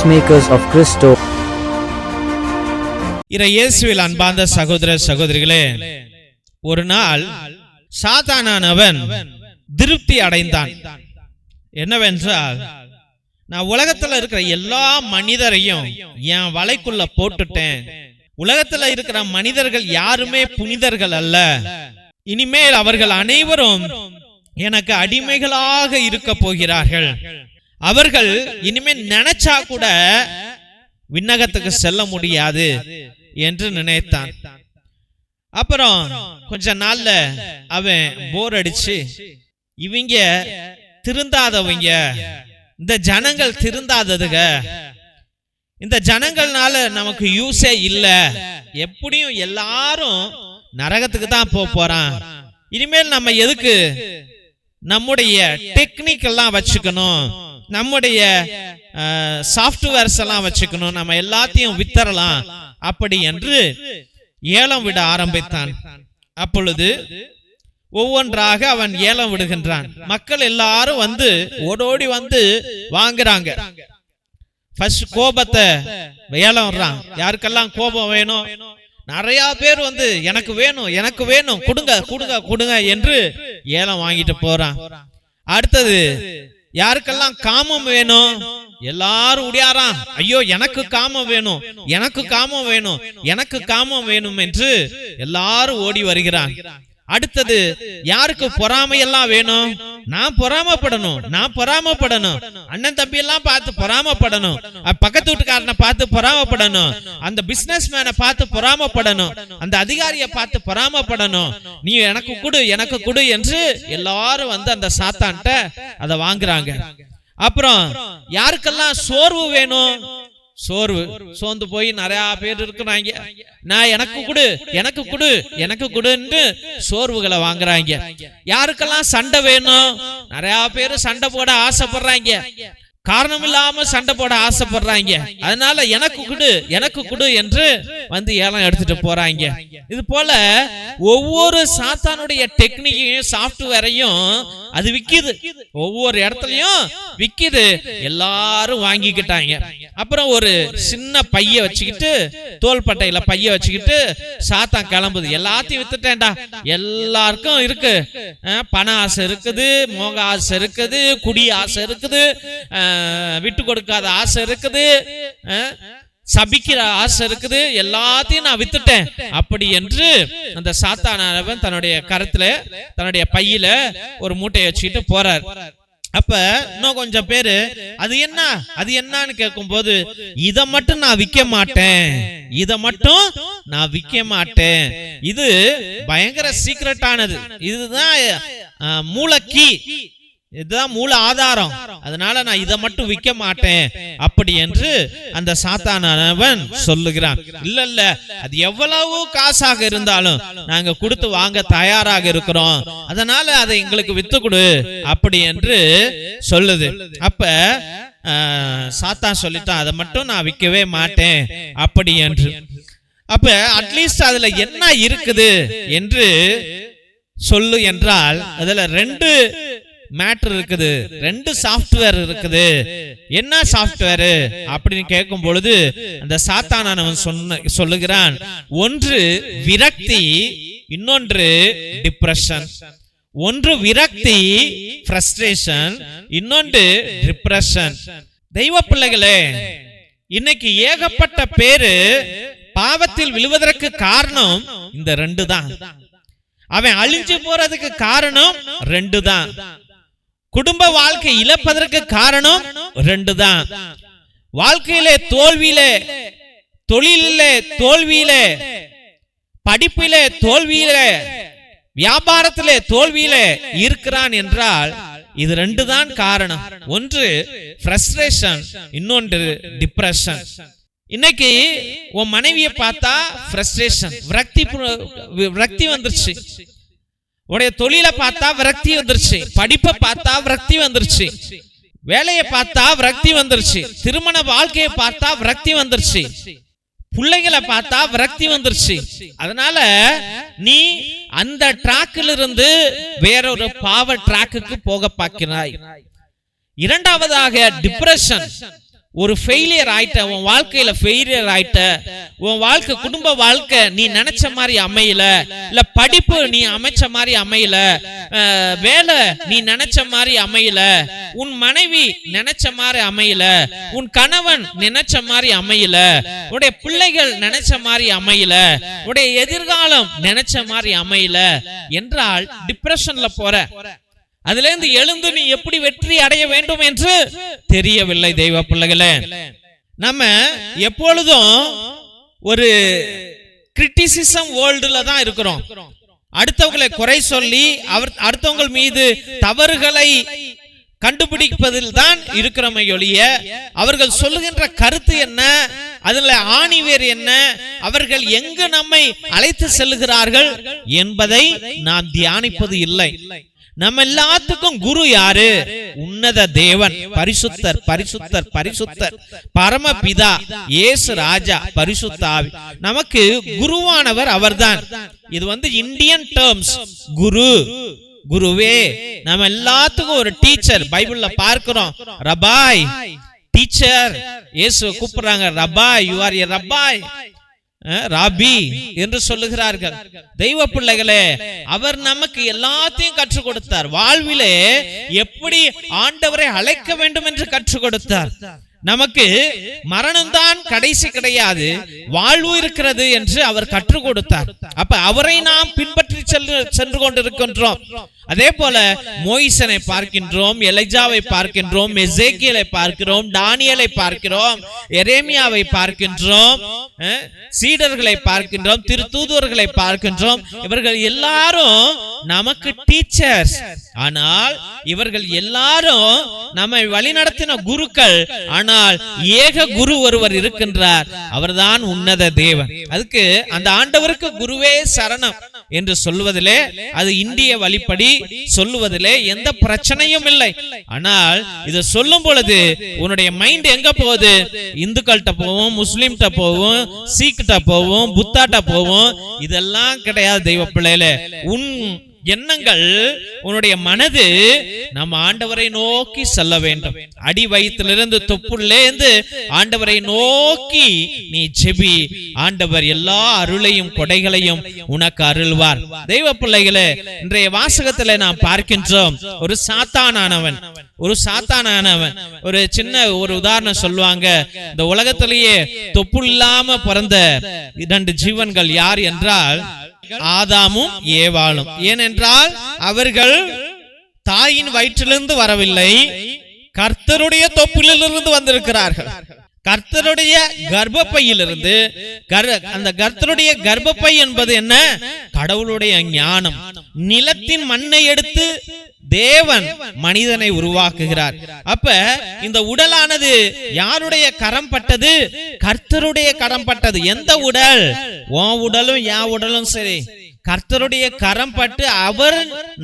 Peacemakers of Christo. இயேசுவில் அன்பார்ந்த சகோதர சகோதரிகளே, ஒரு நாள் சாத்தானானவன் திருப்தி அடைந்தான். என்னவென்றால், நான் உலகத்துல இருக்கிற எல்லா மனிதரையும் என் வலைக்குள்ள போட்டுட்டேன். உலகத்துல இருக்கிற மனிதர்கள் யாருமே புனிதர்கள் அல்ல. இனிமேல் அவர்கள் அனைவரும் எனக்கு அடிமைகளாக இருக்க போகிறார்கள். அவர்கள் இனிமேல் நினைச்சா கூட விண்ணகத்துக்கு செல்ல முடியாது என்று நினைத்தான். அப்புறம் கொஞ்ச நாள்ல அவன் போர் அடிச்சு, இவங்க திருந்தாதவங்க, இந்த ஜனங்கள் திருந்தாததுங்க, இந்த ஜனங்கள்னால நமக்கு யூஸே இல்ல, எப்படியும் எல்லாரும் நரகத்துக்கு தான் போறான். இனிமேல் நம்ம எதுக்கு நம்முடைய டெக்னிக் எல்லாம் வச்சுக்கணும், நம்முடைய சாஃப்ட்வேர்ஸ் எல்லாம் வச்சுக்கணும், நம்ம எல்லாத்தையும் வித்தரலாம் அப்படி என்று ஏலம் விட ஆரம்பித்தான். அப்பொழுது ஒவ்வொன்றாக அவன் ஏலம் விடுகின்றான். மக்கள் எல்லாரும் வந்து ஓடோடி வந்து வாங்குறாங்க. ஃபர்ஸ்ட் கோபத்தை ஏலம் விடுறான். யாருக்கெல்லாம் கோபம் வேணும், நிறைய பேர் வந்து எனக்கு வேணும் எனக்கு வேணும், கொடுங்க கொடுங்க கொடுங்க என்று ஏலம் வாங்கிட்டு போறான். அடுத்தது யாருக்கெல்லாம் காமம் வேணும், எல்லாரும் உடையாராம், ஐயோ எனக்கு காமம் வேணும் எனக்கு காமம் வேணும் எனக்கு காமம் வேணும் என்று எல்லாரும் ஓடி வருகிறான். அடுத்தது யாருக்கு பொறாமை எல்லாம் வேணும், நான் பொறாமப்படணும் நான் பொறாமப்படணும், அண்ணன் தம்பி எல்லாம் பார்த்து பொறாமப்படணும், பக்கத்து வீட்டுக்காரனை பார்த்து பொறாமப்படணும், அந்த பிசினஸ் மேனை பார்த்து பொறாமப்படணும், அந்த அதிகாரியை பார்த்து பொறாமப்படணும், நீ எனக்கு கொடு எனக்கு கொடு என்று எல்லாரும் வந்து அந்த சாத்தான்ட்ட அதை வாங்குறாங்க. அப்புறம் யாருக்கெல்லாம் சோர்வு வேணும், சோர்வு சோர்ந்து போய் நிறைய பேர் இருக்கிறாங்க, நான் எனக்கு கொடு எனக்கு கொடு எனக்கு கொடுன்னு சோர்வுகளை வாங்குறாங்க. யாருக்கெல்லாம் சண்டை வேணும், நிறைய பேர் சண்டை போட ஆசைப்படுறாங்க, காரணம் இல்லாம சண்டை போட ஆசைப்படுறாங்க, அதனால எனக்கு கொடு என்று வந்து ஏலம் எடுத்துட்டு போறாங்க. இது போல ஒவ்வொரு சாத்தானுடைய டெக்னிக்கையும் சாஃப்ட்வேரையும் அது விக்குது, ஒவ்வொரு இடத்துலயும் விக்குது, எல்லாரும் வாங்கிக்கிட்டாங்க. அப்புறம் ஒரு சின்ன பைய வச்சுக்கிட்டு, தோள்பட்டையில பைய வச்சுக்கிட்டு சாத்தான் கிளம்புது, எல்லாத்தையும் வித்துட்டேன்டா, எல்லாருக்கும் இருக்கு, பண ஆசை இருக்குது, மோக ஆசை இருக்குது, குடி ஆசை இருக்குது, விட்டு கொடுக்காத ஆசை இருக்குது, சபிக்கிற ஆசை இருக்குது, எல்லாத்தையும் நான் வித்துட்டேன் அப்படி என்று அந்த சாத்தானவன் தன்னுடைய கரத்துல தன்னுடைய பையில ஒரு மூட்டையை வச்சுக்கிட்டு போறார். அப்ப இன்னும் கொஞ்சம் பேரு அது என்னன்னு கேட்கும் போது, இத மட்டும் நான் விற்க மாட்டேன், இத மட்டும் நான் விற்க மாட்டேன், இது பயங்கர சீக்ரெட்டானது, இதுதான் மூலக்கி, இதுதான் மூல ஆதாரம், அதனால நான் இதை மட்டும் விற்க மாட்டேன் அப்படி என்று அந்த சாத்தானவன் சொல்லுகிறான். இல்ல அது எவ்வளவு காசாக இருந்தாலும் நாங்க கொடுத்து வாங்க தயாராக இருக்கிறோம், அதனால அதை எங்களுக்கு வித்து கொடு அப்படி என்று சொல்லுது. அப்ப சாத்தான் சொல்லிட்டான், அதை மட்டும் நான் விற்கவே மாட்டேன் அப்படி என்று. அப்ப அட்லீஸ்ட் அதுல என்ன இருக்குது என்று சொல்லு என்றால், அதுல ரெண்டு மேட்டர் இருக்குது, ரெண்டு சாஃப்ட்வேர் இருக்குது. என்ன சாஃப்ட்வேர் அப்படின்னு கேட்கும் பொழுது அந்த சாத்தானவன் சொல்லுகிறான், ஒன்று விரக்தி, இன்னொன்று டிப்ரெஷன். ஒன்று விரக்தி ஃப்ரஸ்ட்ரேஷன், இன்னொன்று டிப்ரெஷன். தெய்வ பிள்ளைகளே, இன்னைக்கு ஏகப்பட்ட பேரு பாவத்தில் விழுவதற்கு காரணம் இந்த ரெண்டு தான். அவன் அழிஞ்சு போறதுக்கு காரணம் ரெண்டு தான். குடும்ப வாழ்க்கை இழப்பதற்கு காரணம் ரெண்டு தான். வாழ்க்கையிலே தோல்வியிலே, தொழிலே தோல்வியிலே, படிப்பிலே தோல்வியிலே, வியாபாரத்திலே தோல்வியிலே இருக்கிறான் என்றால் இது ரெண்டு தான் காரணம். ஒன்று ஃப்ரஸ்ட்ரேஷன், இன்னொன்று டிப்ரெஷன். இன்னைக்கு உன் மனைவியை பார்த்தா ஃப்ரஸ்ட்ரேஷன், விரக்தி வந்துருச்சு, உடைய தொழிலை பார்த்தா விரக்தி வந்துருச்சு, படிப்பை பார்த்தா விரக்தி வந்துருச்சு, வேலையை பார்த்தா விரக்தி வந்துருச்சு, திருமண வாழ்க்கையை பார்த்தா விரக்தி வந்துருச்சு, பிள்ளைகளை பார்த்தா விரக்தி வந்துருச்சு. அதனால நீ அந்த டிராக்ல இருந்து வேறொரு பாவ டிராக்குக்கு போக பார்க்கிறாய். இரண்டாவதாக டிப்ரெஷன், ஒரு ஃபெயிலியர் ஆயிட்ட, உன் வாழ்க்கையில ஃபெயிலியர் ஆயிட்ட, உன் வாழ்க்கை குடும்ப வாழ்க்கை நீ நினைச்ச மாதிரி அமையல, இல்ல படிப்பு நீ அமைச்ச மாதிரி அமையல, வேலை நீ நினைச்ச மாதிரி அமையல, உன் மனைவி நினைச்ச மாதிரி அமையல, உன் கணவன் நினைச்ச மாதிரி அமையல, உடைய பிள்ளைகள் நினைச்ச மாதிரி அமையல, உடைய எதிர்காலம் நினைச்ச மாதிரி அமையல என்றால் டிப்ரெஷன்ல போற. அதுல இருந்து எழுந்து நீ எப்படி வெற்றி அடைய வேண்டும் என்று தெரியவில்லை. தெய்வ பிள்ளைகளே, நம்ம எப்பொழுதும் ஒரு கிரிட்டிசிசம் வேர்ல்டுல தான் இருக்கிறோம். அடுத்தவங்களை குறை சொல்லி அடுத்தவங்க மீது தவறுகளை கண்டுபிடிப்பதில் தான் இருக்கிறோமே ஒழிய அவர்கள் சொல்லுகின்ற கருத்து என்ன, அதுல ஆணிவேர் என்ன, அவர்கள் எங்கு நம்மை அழைத்து செல்லுகிறார்கள் என்பதை நாம் தியானிப்பது இல்லை. நம்ம எல்லாத்துக்கும் குரு யாரு? உன்னத தேவன், பரிசுத்தர் பரிசுத்தர் பரிசுத்தர், பரமபிதா, இயேசு ராஜா, பரிசுத்த ஆவி. நமக்கு குருவானவர் அவர்தான். இது இந்தியன் டேர்ம்ஸ். குரு, குருவே. நம்ம எல்லாத்துக்கும் ஒரு டீச்சர் பைபிள்ல பார்க்கிறோம். Rabbi, teacher. இயேசு கூப்பிடுறாங்க, rabbi, you are a rabbi, rabbi என்று சொல்லுகிறார்கள். தெய்வ பிள்ளைகளே, அவர் நமக்கு எல்லாத்தையும் கற்றுக் கொடுத்தார். வாழ்விலே எப்படி ஆண்டவரை அழைக்க வேண்டும் என்று கற்றுக் கொடுத்தார். நமக்கு மரணம்தான் கடைசி கிடையாது, வாழ்வு இருக்கிறது என்று அவர் கற்றுக் கொடுத்தார். அப்ப அவரை நாம் பின்பற்றி சென்று கொண்டிருக்கின்றோம். அதே போல மோயிசனை பார்க்கின்றோம், எலிஜாவை பார்க்கின்றோம், எசேக்கியேலை பார்க்கிறோம், தானியேலை பார்க்கிறோம், எரேமியாவை பார்க்கின்றோம், சீடர்களை பார்க்கின்றோம், திருத்தூதர்களை பார்க்கின்றோம். இவர்கள் எல்லாரும் நமக்கு டீச்சர்ஸ். ஆனால் இவர்கள் எல்லாரும் நம்மை வழிநடத்தின குருக்கள். ஆனால் ஏக குரு ஒருவர் இருக்கின்றார், அவர்தான் உன்னத தேவன். அதுக்கு அந்த ஆண்டவருக்கு குருவே சரணம் என்று சொல்வதிலே, அது இந்திய வழிப்படி சொல்லுவதிலே எந்த பிரச்சனையும் இல்லை. ஆனால் இதை சொல்லும் பொழுது உன்னுடைய மைண்ட் எங்க போகுது? இந்துக்கள்கிட்ட போவோம், முஸ்லிம்கிட்ட போவோம், சீக்கிட்ட போவோம், புத்தாட்ட போவோம். இதெல்லாம் கிடையாது தெய்வ பிள்ளைகளே. உன் எண்ணங்கள், உன்னுடைய மனது நம்ம ஆண்டவரை நோக்கி செல்ல வேண்டும். அடி வயிற்றிலிருந்து தொப்புள்ளேந்து ஆண்டவரை நோக்கி நீ ஜெபி. ஆண்டவர் எல்லா அருளையும் கொடைகளையும் உனக்கு அருள்வார். தெய்வ பிள்ளைகளே, இன்றைய வாசகத்துல நாம் பார்க்கின்றோம், ஒரு சாத்தானானவன் ஒரு சின்ன ஒரு உதாரணம் சொல்லுவாங்க. இந்த உலகத்திலேயே தொப்புள் இல்லாம பிறந்த 2 ஜீவன்கள் யார் என்றால் ஆதாமும் ஏவாளும். ஏனென்றால் அவர்கள் தாயின் வயிற்றிலிருந்து வரவில்லை, கர்த்தருடைய தொப்புளிலிருந்து வந்திருக்கிறார்கள். கர்த்தருடைய கர்ப்பப்பையிலிருந்து. அந்த கர்த்தருடைய கர்ப்பப்பை என்பது என்ன? கடவுளுடைய ஞானம். நிலத்தின் மண்ணை எடுத்து தேவன் மனிதனை உருவாக்குகிறார். அப்ப இந்த உடலானது யாருடைய கரம் பட்டது? கர்த்தருடைய கரம் பட்டது. எந்த உடல்? உன் உடலும் என் உடலும் சரி, கர்த்தருடைய கரம் பட்டு அவர்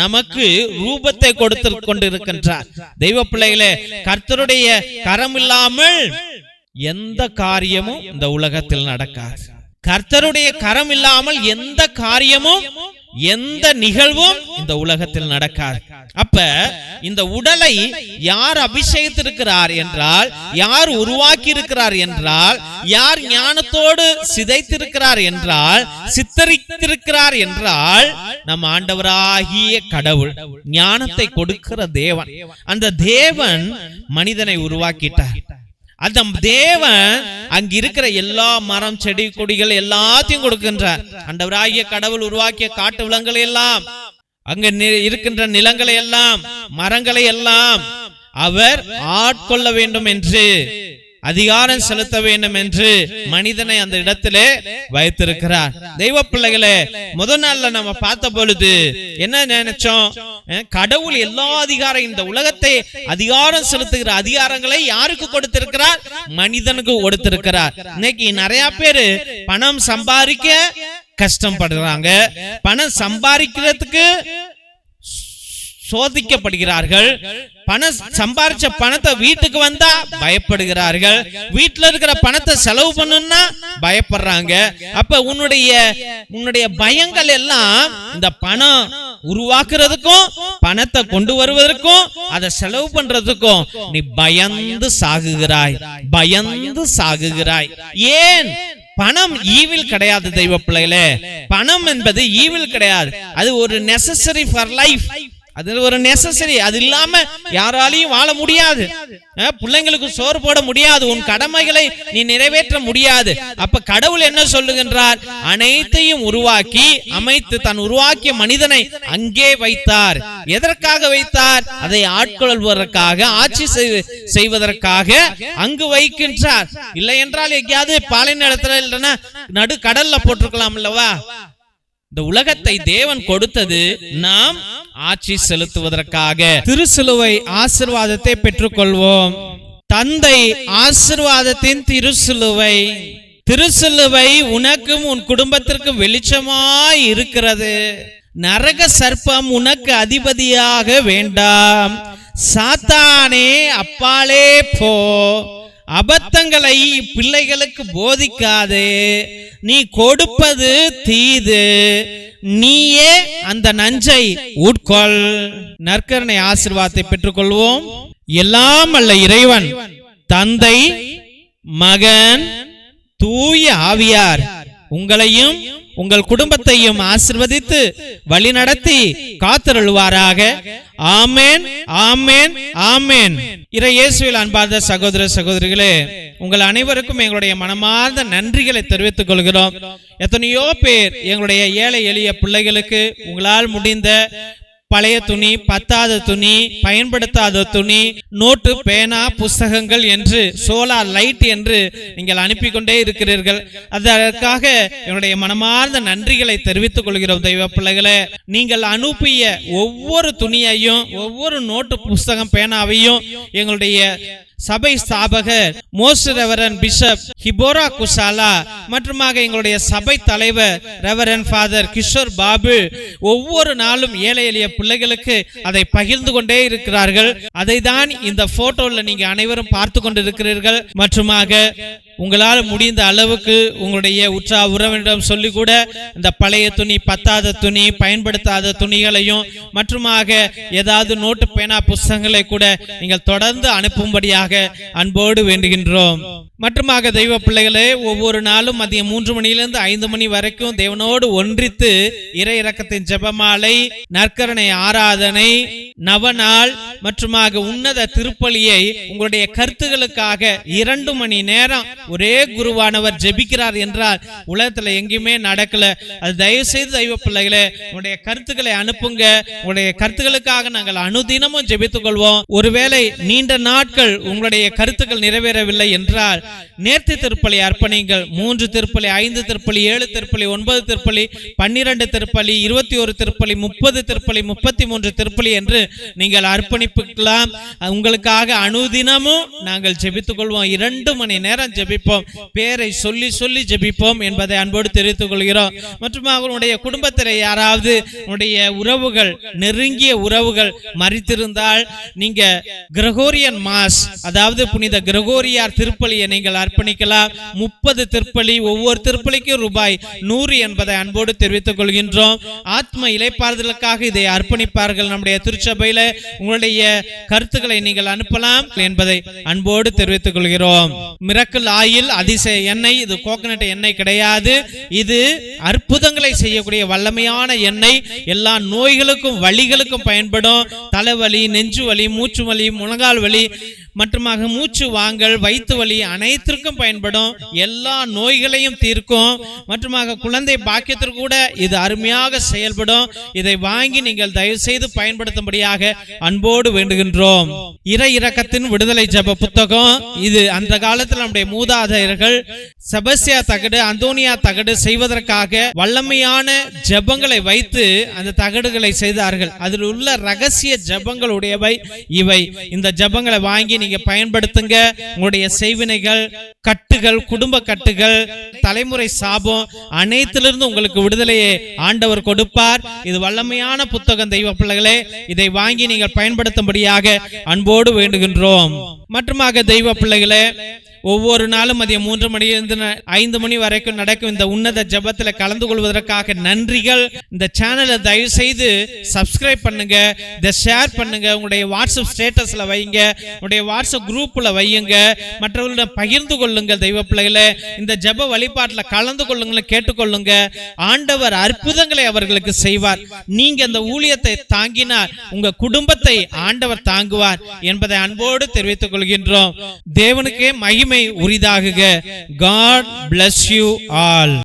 நமக்கு ரூபத்தை கொடுத்து கொண்டிருக்கின்றார். தெய்வ பிள்ளைகளே, கர்த்தருடைய கரம் இல்லாமல் எந்த காரியமும் இந்த உலகத்தில் நடக்காது. கர்த்தருடைய கரம் இல்லாமல் எந்த காரியமும், எந்த நிகழ்வும் இந்த உலகத்தில் நடக்காது. அப்ப இந்த உடலை யார் அபிஷேகித்திருக்கிறார் என்றால், யார் உருவாக்கி இருக்கிறார் என்றால், யார் ஞானத்தோடு சிதைத்திருக்கிறார் என்றால், சித்தரித்திருக்கிறார் என்றால், நம் ஆண்டவராகிய கடவுள், ஞானத்தை கொடுக்கிற தேவன். அந்த தேவன் மனிதனை உருவாக்கிட்டார். அந்த தேவன் அங்க இருக்கிற எல்லா மரம், செடி, கொடிகள் எல்லாத்தையும் கொடுக்கின்றார். ஆண்டவராகிய கடவுள் உருவாக்கிய காட்டு விலங்குகளை எல்லாம், அங்க இருக்கின்ற நிலங்களை எல்லாம், மரங்களை எல்லாம் அவர் ஆட்கொள்ள வேண்டும் என்று, அதிகாரம் செலுத்த வேண்டும் என்று மனிதனை அந்த இடத்திலே வைத்திருக்கிறார். தெய்வ பிள்ளைகளே, முதல் நாள்ல நம்ம பார்த்த பொழுது என்ன நினைச்சோம்? கடவுள் எல்லா அதிகாரம், இந்த உலகத்தை அதிகாரம் செலுத்துகிற அதிகாரங்களை யாருக்கு கொடுத்திருக்கிறார்? மனிதனுக்கு கொடுத்திருக்கிறார். இன்னைக்கு நிறைய பேரு பணம் சம்பாதிக்க கஷ்டப்படுறாங்க, பணம் சம்பாதிக்கிறதுக்கு சோதிக்கப்படுகிறார்கள். பணம் சம்பாதிச்ச பணத்தை வீட்டுக்கு வந்தா பயப்படுகிறார்கள், வீட்டுல இருக்கிற பணத்தை செலவு பண்ணுன்னா பயப்படுறாங்க. அப்ப உன்னுடைய பயங்கள் எல்லாம் இந்த பணம் உருவாக்குறதுக்கும் பணத்தை கொண்டு வருவதற்கும் அதை செலவு பண்றதுக்கும் நீ பயந்து சாகுகிறாய், பயந்து சாகுகிறாய். ஏன்? பணம் ஈவில் கிடையாது தெய்வ பிள்ளைகளே. பணம் என்பது ஈவில் கிடையாது. அது ஒரு நெசசரி ஃபார் லைஃப். அது ஒரு நெசசரி. அது இல்லாம யாராலையும் வாழ முடியாது. பிள்ளைங்களுக்கு சோறு போட முடியாது. உன் கடமைகளை நீ நிறைவேற்ற முடியாது. அப்ப கடவுள் என்ன சொல்லுகின்றார்? அனைத்தையும் உருவாக்கி அமைத்து தன் உருவாக்கிய மனிதனை அங்கே வைத்தார். எதற்காக வைத்தார்? அதை ஆட்கொள்வதற்காக, ஆட்சி செய்வதற்காக அங்கு வைக்கின்றார். இல்லை என்றால் எங்கேயாவது பாலை நிலத்துல இல்லைன்னா நடு கடல்ல போட்டிருக்கலாம் அல்லவா? இந்த உலகத்தை தேவன் கொடுத்தது நாம் ஆட்சி செலுத்துவதற்காக. திருசிலுவை ஆசீர்வாதத்தை பெற்றுக்கொள்வோம். தந்தை ஆசீர்வாதத்தின் திருசிலுவை. திருசிலுவை உனக்கும் உன் குடும்பத்திற்கும் வெளிச்சமாய் இருக்கிறது. நரக சர்ப்பம் உனக்கு அதிபதியாக வேண்டாம். சாத்தானே அப்பாலே போ. அபத்தங்களை பிள்ளைகளுக்கு போதிக்காதே. நீ கொடுப்பது தீது, நீயே அந்த நஞ்சை உட்கொள். நற்கருணை ஆசீர்வாதத்தை பெற்றுக்கொள்வோம். எல்லாம் அல்ல இறைவன் தந்தை, மகன், தூய ஆவியார் உங்களையும் உங்கள் குடும்பத்தையும் ஆசீர்வதித்து வழிநடத்தி காத்தருள்வாராக. ஆமென், ஆமென், ஆமென். இறை இயேசுவில் அன்பார்ந்த சகோதர சகோதரிகளே, உங்கள் அனைவருக்கும் எங்களுடைய மனமார்ந்த நன்றிகளை தெரிவித்துக் கொள்கிறோம். எத்தனையோ பேர் எங்களுடைய ஏழை எளிய பிள்ளைகளுக்கு உங்களால் முடிந்த பழைய துணி, பத்தாத துணி, பயன்படுத்தாத துணி, நோட்டு, பேனா, புஸ்தகங்கள் என்று சோலார் லைட் என்று நீங்கள் அனுப்பி கொண்டே இருக்கிறீர்கள். அதற்காக என்னுடைய மனமார்ந்த நன்றிகளை தெரிவித்துக் கொள்கிறோம். தெய்வ பிள்ளைகளே, நீங்கள் அனுப்பிய ஒவ்வொரு துணியையும், ஒவ்வொரு நோட்டு, புஸ்தகம், பேனாவையும் எங்களுடைய சபை ஸ்தாபகர் மோஸ்ட் ரெவரண்ட் பிஷப் ஹிபோரா குசாலா மற்றும் எங்களுடைய சபை தலைவர் ரெவரண்ட் ஃபாதர் கிஷோர் பாபு ஒவ்வொரு நாளும் ஏழை எளிய பிள்ளைகளுக்கு அதை பகிர்ந்து கொண்டே இருக்கிறார்கள். அதை தான் இந்த போட்டோல நீங்க அனைவரும் பார்த்து கொண்டிருக்கிறீர்கள். மற்றுமாக உங்களால் முடிந்த அளவுக்கு உங்களுடைய உற்றா உறவினரிடம் சொல்லி கூட இந்த பழைய துணி, பத்தாத துணி, பயன்படுத்தாத துணிகளையும் மற்றுமாக ஏதாவது நோட்டு, பேனா, புஸ்தகங்களை கூட நீங்கள் தொடர்ந்து அனுப்பும்படியாக அன்போடு வேண்டுகின்றோம். மற்றுமாக தெய்வ பிள்ளைகளே, ஒவ்வொரு நாளும் மதியம் 3 மணியிலிருந்து 5 மணி வரைக்கும் தேவனோடு ஒன்றித்து இறை இரக்கத்தின் ஜெபமாலை, நற்கருணை ஆராதனை, நவநாள் மற்றுமாக உன்னத திருப்பலியை உங்களுடைய கருத்துகளுக்காக 2 மணி நேரம் ஒரே குருவானவர் ஜெபிக்கிறார் என்றால் உலகத்துல எங்கேயுமே நடக்கல. அது தயவு செய்து தெய்வ பிள்ளைகளே, உங்களுடைய கருத்துக்களை அனுப்புங்க. உங்களுடைய கருத்துக்களுக்காக நாங்கள் அனுதினமும் ஜெபித்துக் கொள்வோம். ஒருவேளை நீண்ட நாட்கள் உங்களுடைய கருத்துக்கள் நிறைவேறவில்லை என்றால் நேர்த்தி திருப்பலி அர்ப்பணிங்கள். 3 திருப்பலி, 5 திருப்பலி, 7 திருப்பலி, 9 திருப்பலி, 12 திருப்பலி, 21 திருப்பலி, 30 திருப்பலி, 33 திருப்பலி என்று நீங்கள் அர்ப்பணிப்புக்கலாம். உங்களுக்காக அனுதினமும் நாங்கள் ஜெபித்துக் கொள்வோம். 2 மணி நேரம் ஜெபிப்போம். பேரை சொல்லி சொல்லி ஜெபிப்போம் என்பதை அன்போடு தெரிவித்துக் கொள்கிறோம். மற்றும் அவருடைய குடும்பத்தில் யாராவது உடைய உறவுகள், நெருங்கிய உறவுகள் மரித்திருந்தால் நீங்க கிரகோரியன் மாஸ், அதாவது புனித கிரகோரியார் திருப்பலியை நீங்கள் அர்ப்பணிக்கலாம். 30 திருப்பலி, ஒவ்வொரு திருப்பலிக்கும் ரூபாய் 100 என்பதை அன்போடு தெரிவித்துக் கொள்கின்றோம். ஆத்ம இளைப்பாறுதலுக்காக இதை அர்ப்பணிப்பார்கள். நம்முடைய திருச்சபையில உங்களுடைய கருத்துக்களை நீங்கள் அனுப்பலாம் என்பதை அன்போடு தெரிவித்துக் கொள்கிறோம். மிரக்கல் ஆயில், அதிசய எண்ணெய், இது கோகனட் எண்ணெய் கிடையாது. இது அற்புதங்களை செய்யக்கூடிய வல்லமையான எண்ணெய். எல்லா நோய்களுக்கும் வலிகளுக்கும் பயன்படும். தலைவலி, நெஞ்சு வலி, மூச்சு வலி, முழங்கால் வலி மற்றுமாக மூச்சு வாங்கல், வயிற்று வலி அனைத்திற்கும் பயன்படும். எல்லா நோய்களையும் தீர்க்கும். மற்றுமாக குழந்தை பாக்கியத்திற்கு கூட இது அருமையாக செயல்படும். இதை வாங்கி நீங்கள் தயவு செய்து பயன்படுத்தும்படியாக அன்போடு வேண்டுகின்றோம். இறை இரக்கத்தின் விடுதலை ஜெப புத்தகம். இது அந்த காலத்தில் நம்முடைய மூதாதையர்கள் செபஸ்தியா தகடு, அந்தோனியா தகடு செய்வதற்காக வல்லமையான ஜெபங்களை வைத்து அந்த தகடுகளை செய்தார்கள். அதில் உள்ள ரகசிய ஜெபங்கள் உடையவை இவை. இந்த ஜெபங்களை வாங்கி நீங்க பயன்படுத்துங்க. உங்களுடைய செய்வினைகள், கட்டுகள், குடும்ப கட்டுகள், தலைமுறை சாபம் அனைத்திலிருந்து உங்களுக்கு விடுதலையை ஆண்டவர் கொடுப்பார். இது வல்லமையான புத்தகம் தெய்வ பிள்ளைகளே. இதை வாங்கி நீங்கள் பயன்படுத்தும்படியாக அன்போடு வேண்டுகின்றோம். மற்றுமாக தெய்வ பிள்ளைகளே, ஒவ்வொரு நாளும் மதியம் 3 மணியிலிருந்து 5 மணி வரைக்கும் நடக்கும் இந்த உன்னத ஜெபத்தில் கலந்து கொள்வதற்காக நன்றிகள். இந்த சேனலை தயவு செய்து சப்ஸ்கிரைப் பண்ணுங்க, இதை ஷேர் பண்ணுங்க, உங்களுடைய வாட்ஸ்அப் ஸ்டேட்டஸ்ல வைங்க, உங்களுடைய வாட்ஸ்அப் குரூப்ல வையுங்க, மற்றவர்களிடம் பகிர்ந்து கொள்ளுங்கள். தெய்வ பிள்ளைகளே, இந்த ஜெப வழிபாட்டில் கலந்து கொள்ளுங்கள், கேட்டுக்கொள்ளுங்க. ஆண்டவர் அற்புதங்களை அவர்களுக்கு செய்வார். நீங்க இந்த ஊழியத்தை தாங்கினார், உங்க குடும்பத்தை ஆண்டவர் தாங்குவார் என்பதை அன்போடு தெரிவித்துக் கொள்கின்றோம். தேவனுக்கே மகிமை உரிதாகுக. God bless you all.